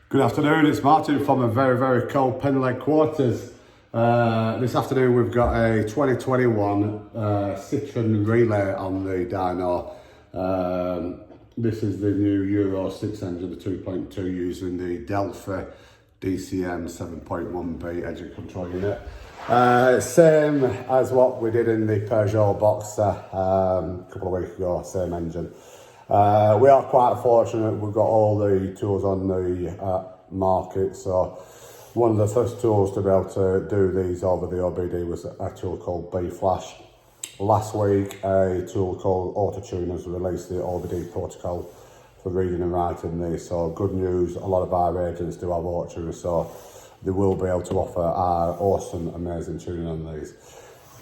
Good afternoon, it's Martin from a very cold Pendle headquarters. This afternoon we've got a 2021 Citroen relay on the dyno. This is the new Euro6 engine, the 2.2, using the Delphi DCM 7.1B engine control unit. Same as what we did in the Peugeot Boxer a couple of weeks ago, same engine. We are quite fortunate, we've got all the tools on the market, so one of the first tools to be able to do these over the OBD was a tool called B-Flash. Last week a tool called Auto-Tuners released the OBD protocol for reading and writing these, so good news, a lot of our agents do have Auto-Tuners, so they will be able to offer our awesome, amazing tuning on these.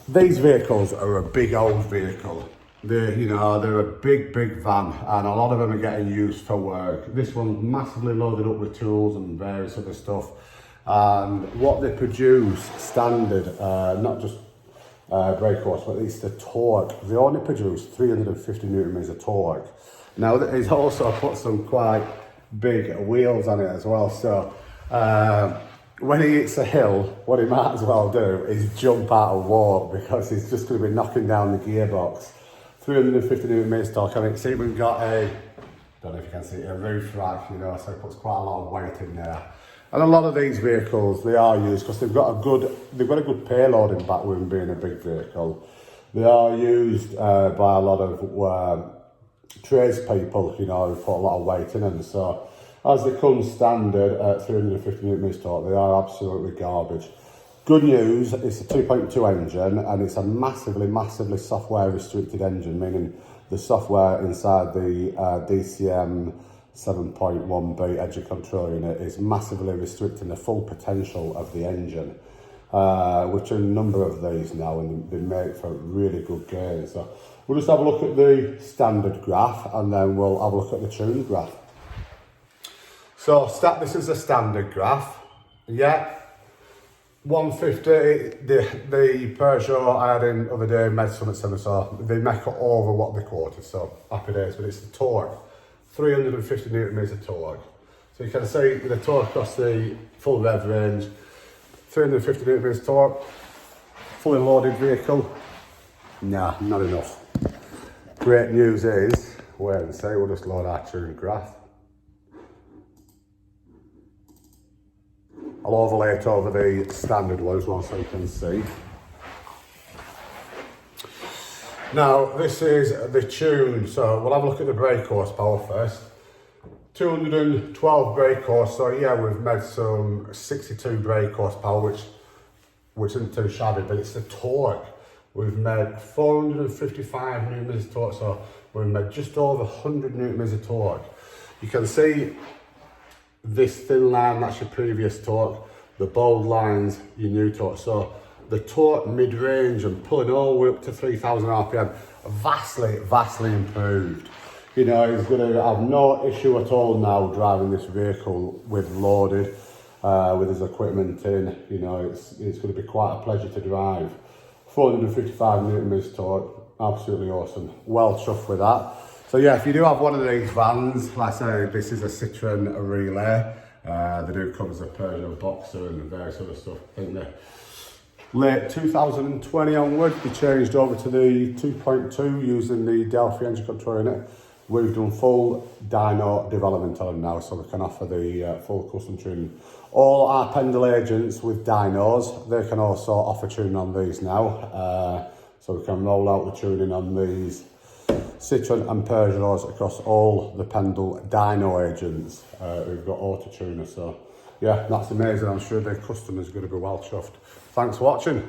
These vehicles are a big old vehicle. They're a big van, and a lot of them are getting used for work. This one's massively loaded up with tools and various other stuff. And what they produce standard, not just brake force, but it's the torque. They only produce 350 newton meters of torque. Now, he's also put some quite big wheels on it as well. So when he hits a hill, what he might as well do is jump out and walk, because he's just going to be knocking down the gearbox. 350 newton meters torque on it. See, we've got don't know if you can see it, a roof rack, so it puts quite a lot of weight in there. And a lot of these vehicles, they are used because they've got a good payload in back with them being a big vehicle. They are used by a lot of tradespeople, who put a lot of weight in them. So as they come standard at 350 newton meters torque, they are absolutely garbage. Good news, it's a 2.2 engine, and it's a massively software restricted engine, meaning the software inside the DCM 7.1B engine control unit is massively restricting the full potential of the engine, which are a number of these now, and they make for really good gains. So we'll just have a look at the standard graph, and then we'll have a look at the tuned graph. So this is a standard graph, yeah. 150, the Peugeot I had in the other day made something similar, so they make it over what they quoted, so happy days. But it's the torque, 350 newton meters of torque. So you can see the torque across the full rev range, 350 newton meters torque, fully loaded vehicle. Nah, not enough. Great news is, wait and see, we'll just load our tuned graph. I'll overlay it over the standard one as well, so you can see. Now, this is the tune, so we'll have a look at the brake horsepower first. 212 brake horse, so yeah, we've made some 62 brake horsepower, which isn't too shabby, but it's the torque. We've made 455 newton meters of torque, so we've made just over 100 newton meters of torque. You can see this thin line, that's your previous torque. The bold lines, your new torque. So the torque mid-range and pulling all the way up to 3,000 RPM, vastly improved. He's going to have no issue at all now driving this vehicle with loaded, with his equipment in. It's going to be quite a pleasure to drive. 455 newton meters torque, absolutely awesome. Well chuffed with that. So yeah, if you do have one of these vans, like I say, this is a Citroen relay. They do come as a Peugeot Boxer and various other stuff. I think the late 2020 onward, they changed over to the 2.2 using the Delphi engine control unit. We've done full dyno development on them now, so we can offer the full custom tuning. All our Pendle agents with dynos, they can also offer tuning on these now. So we can roll out the tuning on these Citroen and Peugeots across all the Pendle dyno agents. We've got Auto-Tuners, so yeah, that's amazing. I'm sure the customers are going to be well chuffed. Thanks for watching.